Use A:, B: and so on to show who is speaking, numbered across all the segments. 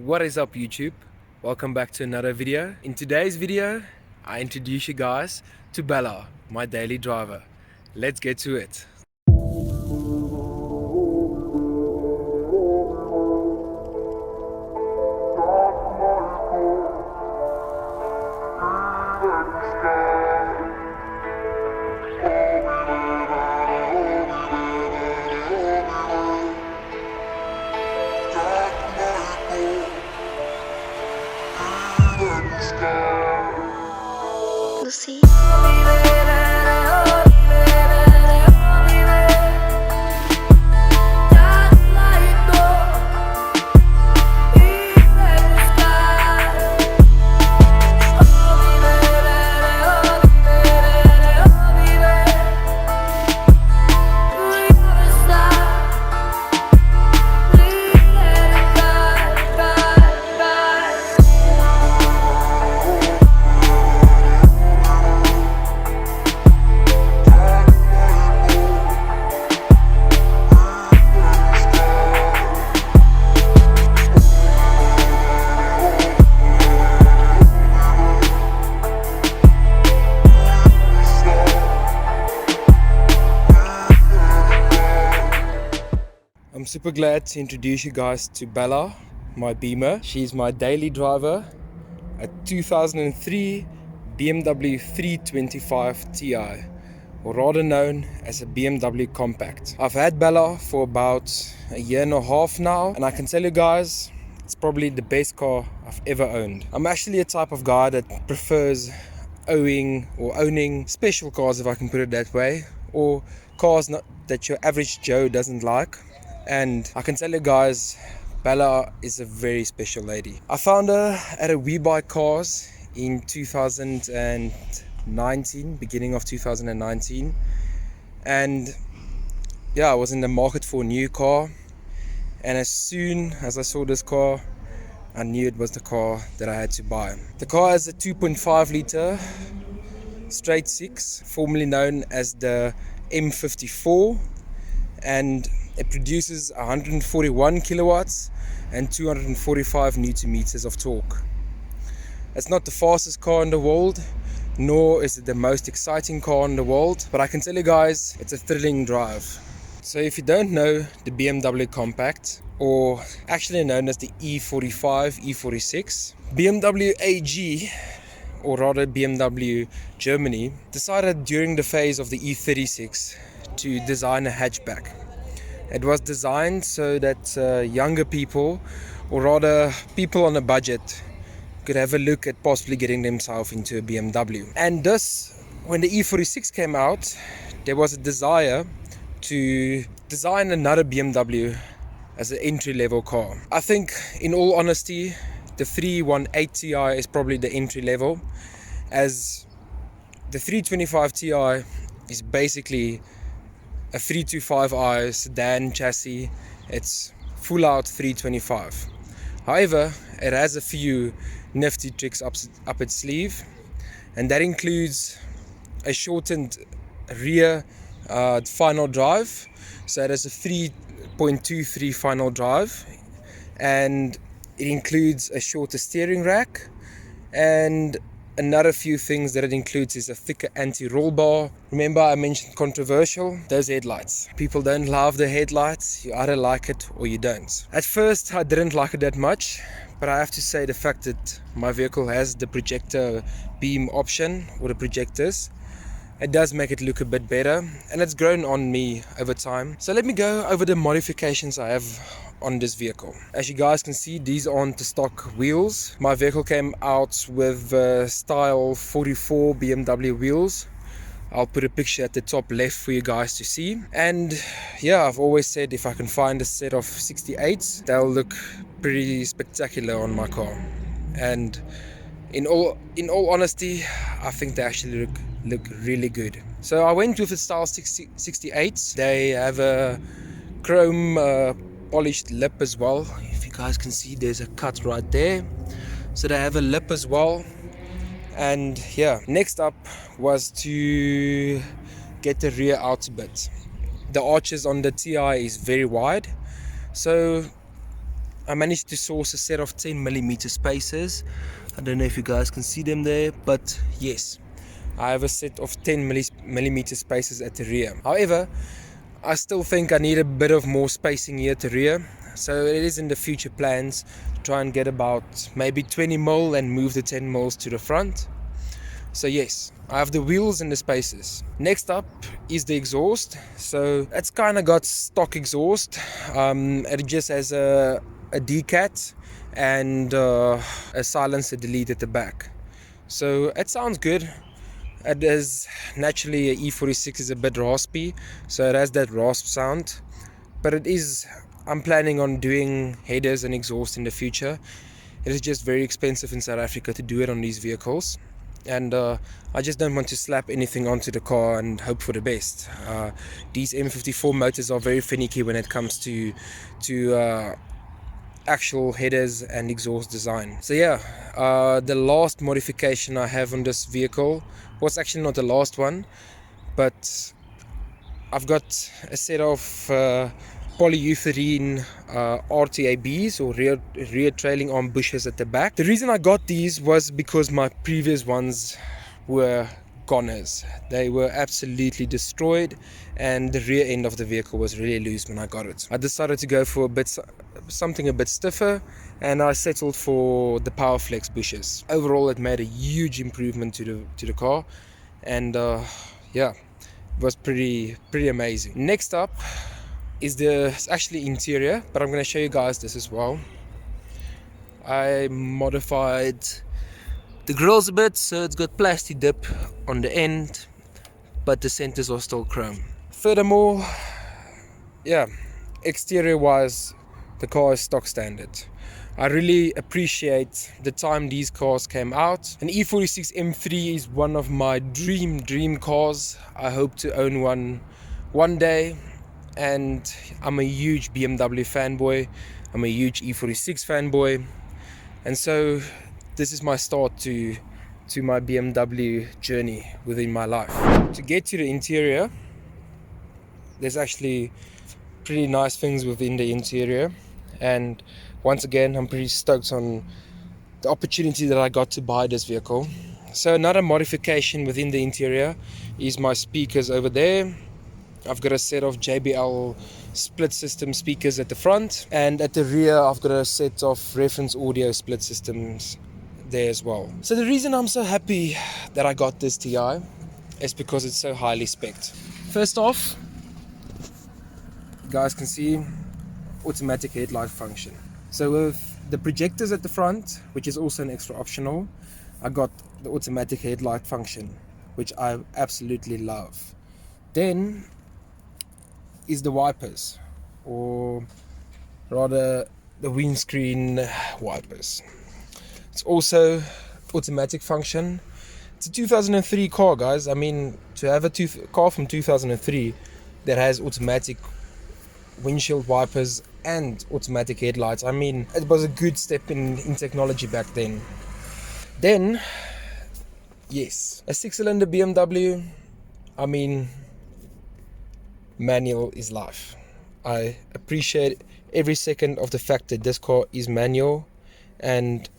A: What is up, YouTube? Welcome back to another video. In today's video, I introduce you guys to Bella, my daily driver. Let's get to it.
B: Lucy.
A: I'm super glad to introduce you guys to Bella, my Beamer. She's my daily driver, a 2003 BMW 325Ti, or rather known as a BMW Compact. I've had Bella for about a year and a half now, and I can tell you guys, it's probably the best car I've ever owned. I'm actually a type of guy that prefers owning special cars, if I can put it that way, or cars that your average Joe doesn't like. And I can tell you guys, Bella is a very special lady. I found her at a We Buy Cars in 2019, beginning of 2019. And yeah, I was in the market for a new car. And as soon as I saw this car, I knew it was the car that I had to buy. The car has a 2.5 litre straight six, formerly known as the M54. And it produces 141 kilowatts and 245 newton meters of torque. It's not the fastest car in the world, nor is it the most exciting car in the world, but I can tell you guys, it's a thrilling drive. So if you don't know the BMW Compact, or actually known as the E45, E46, BMW AG, or rather BMW Germany, decided during the phase of the E36 to design a hatchback. It was designed so that younger people, or rather people on a budget, could have a look at possibly getting themselves into a BMW. And thus, when the E46 came out, there was a desire to design another BMW as an entry-level car. I think, in all honesty, the 318Ti is probably the entry level, as the 325Ti is basically a 325i sedan chassis. It's full out 325. However, it has a few nifty tricks up its sleeve, and that includes a shortened rear final drive. So it has a 3.23 final drive, and it includes a shorter steering rack, and another few things that it includes is a thicker anti-roll bar. Remember, I mentioned controversial, those headlights. People don't love the headlights. You either like it or you don't. At first, I didn't like it that much, but I have to say the fact that my vehicle has the projector beam option, or the projectors, it does make it look a bit better, and it's grown on me over time. So let me go over the modifications I have on this vehicle. As you guys can see, these aren't the stock wheels. My vehicle came out with style 44 BMW wheels. I'll put a picture at the top left for you guys to see. And yeah, I've always said if I can find a set of 68s, they'll look pretty spectacular on my car. And in all honesty, I think they actually look really good. So I went with the style 68s. They have a chrome polished lip as well. If you guys can see, there's a cut right there. So they have a lip as well. And yeah, next up was to get the rear out a bit. The arches on the TI is very wide, so I managed to source a set of 10mm spacers. I don't know if you guys can see them there, but yes, I have a set of 10mm spacers at the rear. However, I still think I need a bit of more spacing here at the rear, so it is in the future plans to try and get about maybe 20mm and move the 10mm to the front. So yes, I have the wheels and the spacers. Next up is the exhaust. So it's kind of got stock exhaust. It just has a decat and a silencer delete at the back. So it sounds good. It is naturally a E46 is a bit raspy, so it has that rasp sound. But I'm planning on doing headers and exhaust in the future. It is just very expensive in South Africa to do it on these vehicles. And I just don't want to slap anything onto the car and hope for the best. These M54 motors are very finicky when it comes to actual headers and exhaust design. So yeah, the last modification I have on this vehicle was actually not the last one, but I've got a set of polyurethane RTABs, or rear trailing arm bushes at the back. The reason I got these was because my previous ones were goners. They were absolutely destroyed, and the rear end of the vehicle was really loose when I got it. I decided to go for something a bit stiffer, and I settled for the Powerflex bushes. Overall, it made a huge improvement to the car, and yeah, it was pretty amazing. Next up is actually interior, but I'm going to show you guys this as well. I modified the grills a bit, so it's got plastic dip on the end, but the centers are still chrome. Furthermore, yeah, exterior wise, the car is stock standard. I really appreciate the time these cars came out. An E46 M3 is one of my dream cars. I hope to own one day, and I'm a huge BMW fanboy. I'm a huge E46 fanboy, and so this is my start to my BMW journey within my life. To get to the interior, there's actually pretty nice things within the interior, and once again, I'm pretty stoked on the opportunity that I got to buy this vehicle. So another modification within the interior is my speakers over there. I've got a set of JBL split system speakers at the front, and at the rear I've got a set of reference audio split systems there as well. So the reason I'm so happy that I got this TI is because it's so highly spec'd. First off, you guys can see automatic headlight function. So with the projectors at the front, which is also an extra optional, I got the automatic headlight function, which I absolutely love. Then is the wipers, or rather the windscreen wipers. It's also automatic function. It's a 2003 car, guys. I mean, to have a car from 2003 that has automatic windshield wipers and automatic headlights, I mean, it was a good step in technology back then. Then, yes, a 6-cylinder BMW, I mean, manual is life. I appreciate every second of the fact that this car is manual, and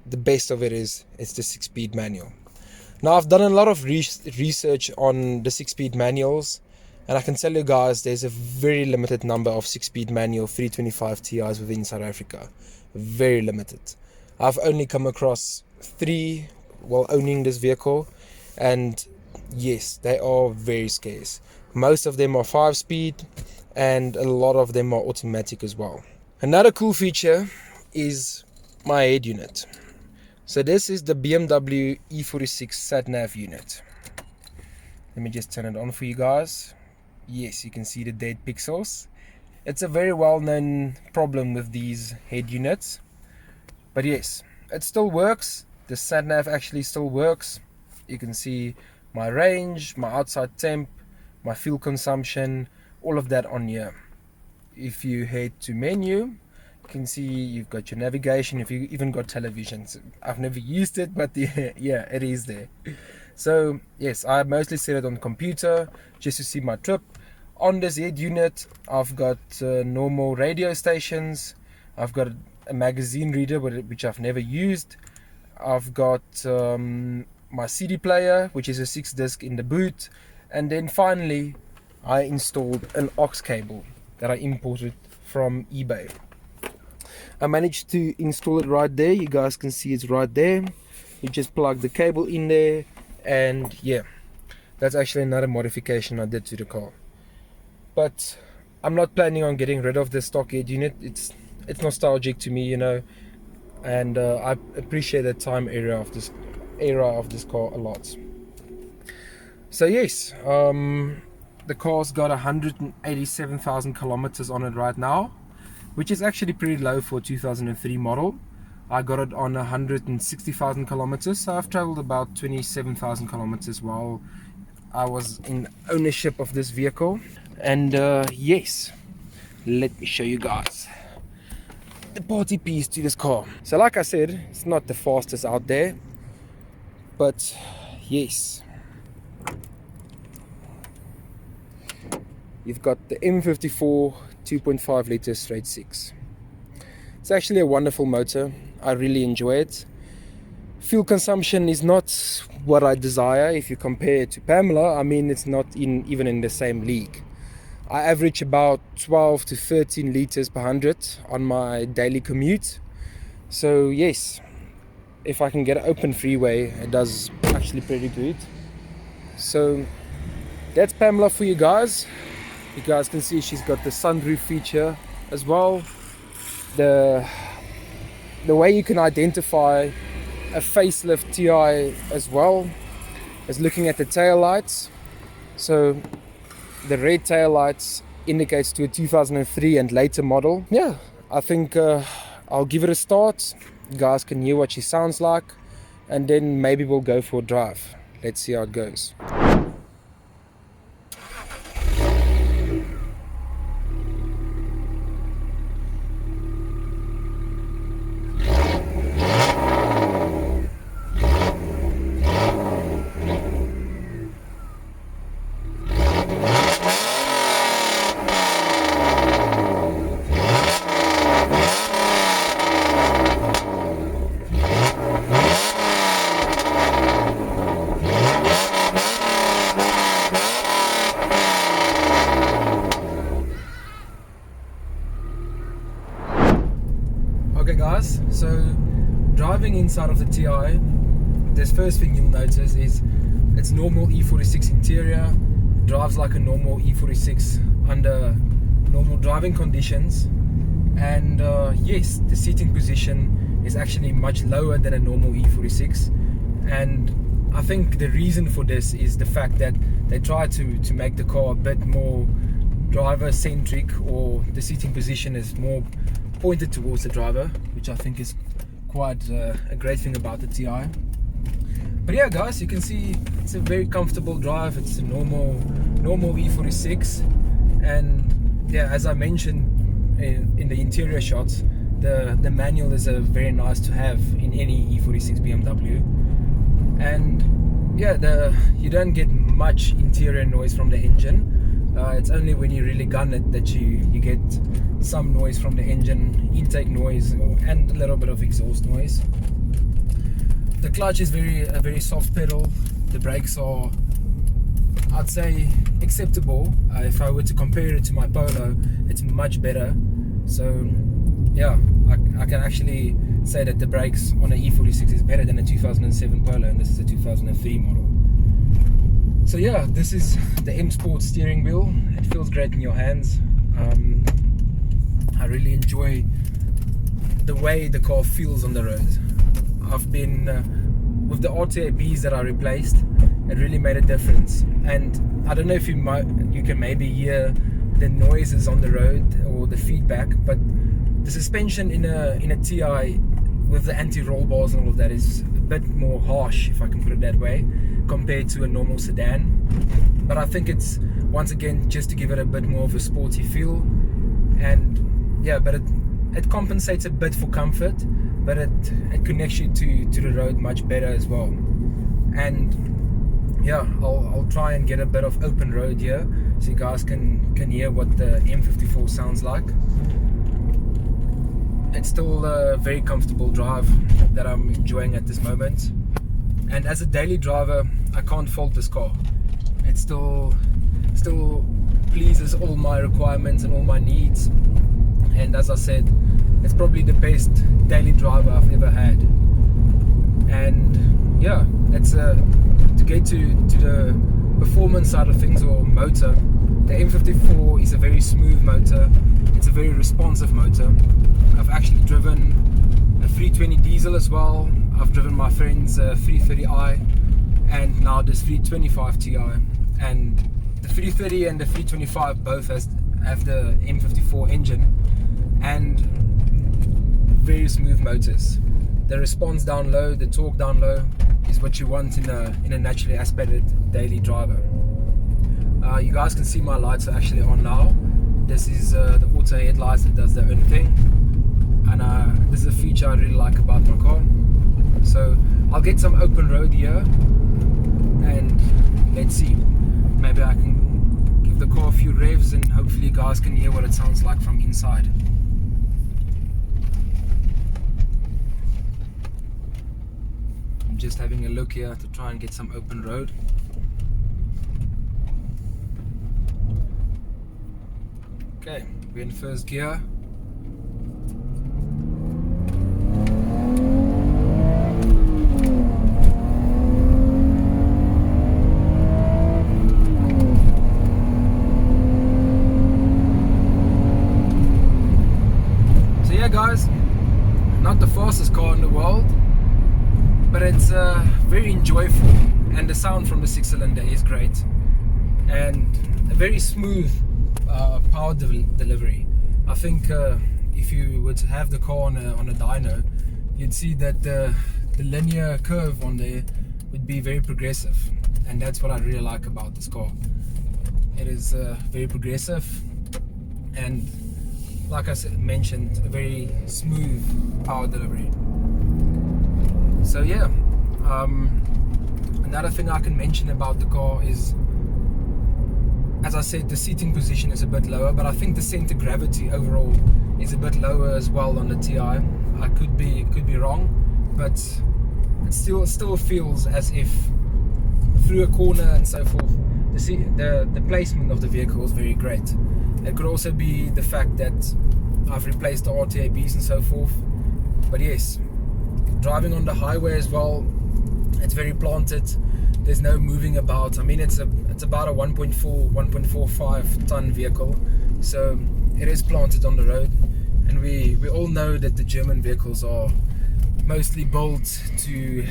A: the best of it is it's the 6-speed manual. Now, I've done a lot of research on the 6-speed manuals, and I can tell you guys there's a very limited number of 6-speed manual 325Ti's within South Africa. Very limited. I've only come across 3 while owning this vehicle, and yes, they are very scarce. Most of them are 5-speed, and a lot of them are automatic as well. Another cool feature is my head unit. So this is the BMW E46 sat-nav unit. Let me just turn it on for you guys. Yes, you can see the dead pixels. It's a very well-known problem with these head units, but yes, it still works. The sat-nav actually still works. You can see my range, my outside temp, my fuel consumption, all of that on here. If you head to menu, you can see you've got your navigation, if you even got televisions. I've never used it, but yeah, it is there. So yes, I mostly set it on computer just to see my trip. On this head unit, I've got normal radio stations. I've got a magazine reader which I've never used. I've got my CD player, which is a 6-disc in the boot, and then finally I installed an aux cable that I imported from eBay. I managed to install it right there. You guys can see it's right there. You just plug the cable in there, and yeah, that's actually another modification I did to the car. But I'm not planning on getting rid of the stock head unit. It's nostalgic to me, you know, and I appreciate the time era of this car a lot. So yes, the car's got 187,000 kilometers on it right now, which is actually pretty low for a 2003 model. I got it on 160,000 kilometers, so I've traveled about 27,000 kilometers while I was in ownership of this vehicle. And yes, let me show you guys the party piece to this car. So like I said, it's not the fastest out there, but yes, you've got the M54 2.5 litre straight 6. It's actually a wonderful motor. I really enjoy it. Fuel consumption is not what I desire. If you compare it to Pamela, I mean, it's not even in the same league. I average about 12 to 13 liters per 100 on my daily commute. So yes, if I can get an open freeway, it does actually pretty good. So that's Pamela for you guys. You guys can see she's got the sunroof feature as well. The way you can identify a facelift TI as well is looking at the tail lights. So the red tail lights indicates to a 2003 and later model. Yeah, I think I'll give it a start. You guys can hear what she sounds like, and then maybe we'll go for a drive. Let's see how it goes. Okay guys, so driving inside of the TI, the first thing you'll notice is it's normal E46 interior. It drives like a normal E46 under normal driving conditions, and yes, the seating position is actually much lower than a normal E46, and I think the reason for this is the fact that they try to make the car a bit more driver centric, or the seating position is more pointed towards the driver, which I think is quite a great thing about the TI. But yeah guys, you can see it's a very comfortable drive. It's a normal E46, and yeah, as I mentioned in the interior shots, the manual is a very nice to have in any E46 BMW, and yeah, you don't get much interior noise from the engine. It's only when you really gun it that you get some noise from the engine, intake noise, and a little bit of exhaust noise. The clutch is a very soft pedal. The brakes are, I'd say, acceptable. If I were to compare it to my Polo, it's much better. So yeah, I can actually say that the brakes on an E46 is better than a 2007 Polo, and this is a 2003 model. So yeah, this is the M Sport steering wheel. It feels great in your hands. I really enjoy the way the car feels on the road. I've been with the RTABs that I replaced, it really made a difference. And I don't know if you can maybe hear the noises on the road or the feedback, but the suspension in a TI with the anti-roll bars and all of that is a bit more harsh, if I can put it that way, compared to a normal sedan. But I think it's, once again, just to give it a bit more of a sporty feel. And yeah, but it compensates a bit for comfort, but it connects you to the road much better as well. And yeah, I'll try and get a bit of open road here so you guys can hear what the M54 sounds like. it's still a very comfortable drive that I'm enjoying at this moment. And as a daily driver, I can't fault this car. It still pleases all my requirements and all my needs. And as I said, it's probably the best daily driver I've ever had. And yeah, it's to get to the performance side of things, or motor. The M54 is a very smooth motor. It's a very responsive motor. I've actually driven a 320 diesel as well. I've driven my friend's 330i, and now this 325Ti. And the 330 and the 325 both have the M54 engine, and very smooth motors. The response down low, the torque down low is what you want in a naturally aspirated daily driver. You guys can see my lights are actually on now. This is the auto headlights that does their own thing, and this is a feature I really like about my car. So I'll get some open road here, and let's see, maybe I can give the car a few revs and hopefully you guys can hear what it sounds like from inside. I'm just having a look here to try and get some open road. Okay, we're in first gear. So yeah guys, not the fastest car in the world, but it's very enjoyable, and the sound from the 6-cylinder is great, and a very smooth power delivery. I think if you were to have the car on a dyno, you'd see that the linear curve on there would be very progressive, and that's what I really like about this car. It is very progressive, and like I mentioned, a very smooth power delivery. So yeah, another thing I can mention about the car is, as I said, the seating position is a bit lower, but I think the center gravity overall is a bit lower as well on the Ti. I could be wrong, but it still feels as if through a corner and so forth, the placement of the vehicle is very great. It could also be the fact that I've replaced the RTABs and so forth, but yes, driving on the highway as well, it's very planted. There's no moving about. I mean, it's about a 1.45 ton vehicle, so it is planted on the road, and we all know that the German vehicles are mostly built to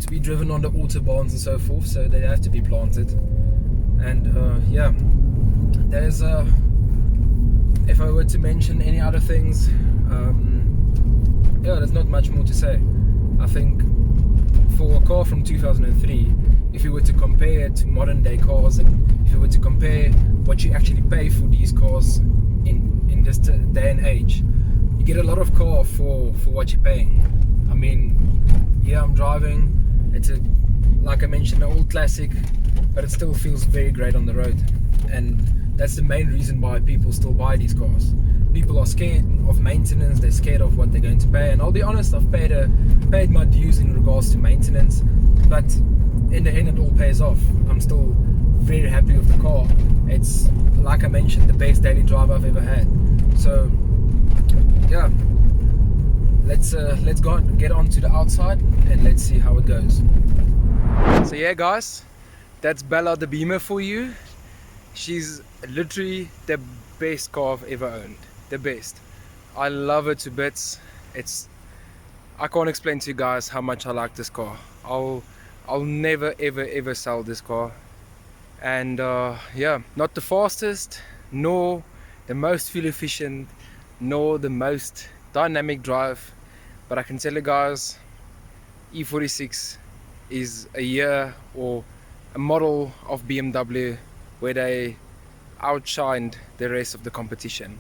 A: be driven on the autobahns and so forth, so they have to be planted. And yeah, there's if I were to mention any other things, yeah, there's not much more to say. I think for a car from 2003, if you were to compare it to modern day cars, and if you were to compare what you actually pay for these cars in this day and age, you get a lot of car for what you're paying. I mean, yeah, I'm driving, it's like I mentioned, an old classic, but it still feels very great on the road, and that's the main reason why people still buy these cars. People are scared of maintenance, they're scared of what they're going to pay, and I'll be honest, I've paid my dues in regards to maintenance, but in the end it all pays off. I'm still very happy with the car. It's, like I mentioned, the best daily drive I've ever had. So yeah, let's get on to the outside and let's see how it goes. So yeah guys, that's Bella the Beamer for you. She's literally the best car I've ever owned. The best. I love it to bits. I can't explain to you guys how much I like this car. I'll never ever sell this car. And yeah, not the fastest, nor the most fuel efficient, nor the most dynamic drive, but I can tell you guys, E46 is a year or a model of BMW where they outshined the rest of the competition.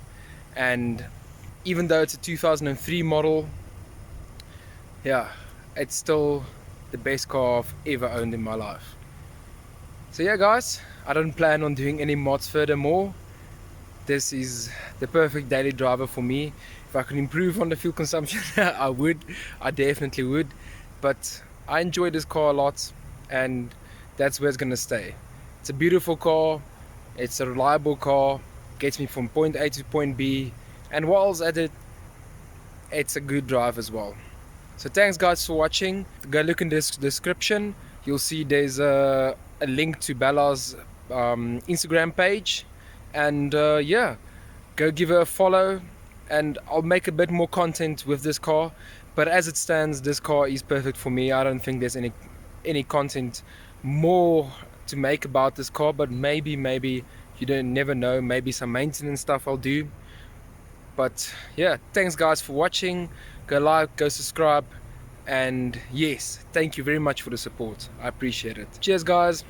A: And even though it's a 2003 model, yeah, it's still the best car I've ever owned in my life. So yeah guys, I don't plan on doing any mods furthermore. this is the perfect daily driver for me. If I could improve on the fuel consumption, I definitely would, but I enjoy this car a lot, and that's where it's gonna stay. It's a beautiful car, it's a reliable car, gets me from point A to point B, and whilst at it, it's a good drive as well. So thanks guys for watching. Go look in this description, you'll see there's a link to Bella's Instagram page, and yeah, go give her a follow, and I'll make a bit more content with this car. But as it stands, this car is perfect for me. I don't think there's any content more to make about this car, but maybe you don't never know, maybe some maintenance stuff I'll do. But yeah, thanks guys for watching. Go like, go subscribe, and yes, thank you very much for the support. I appreciate it. Cheers guys.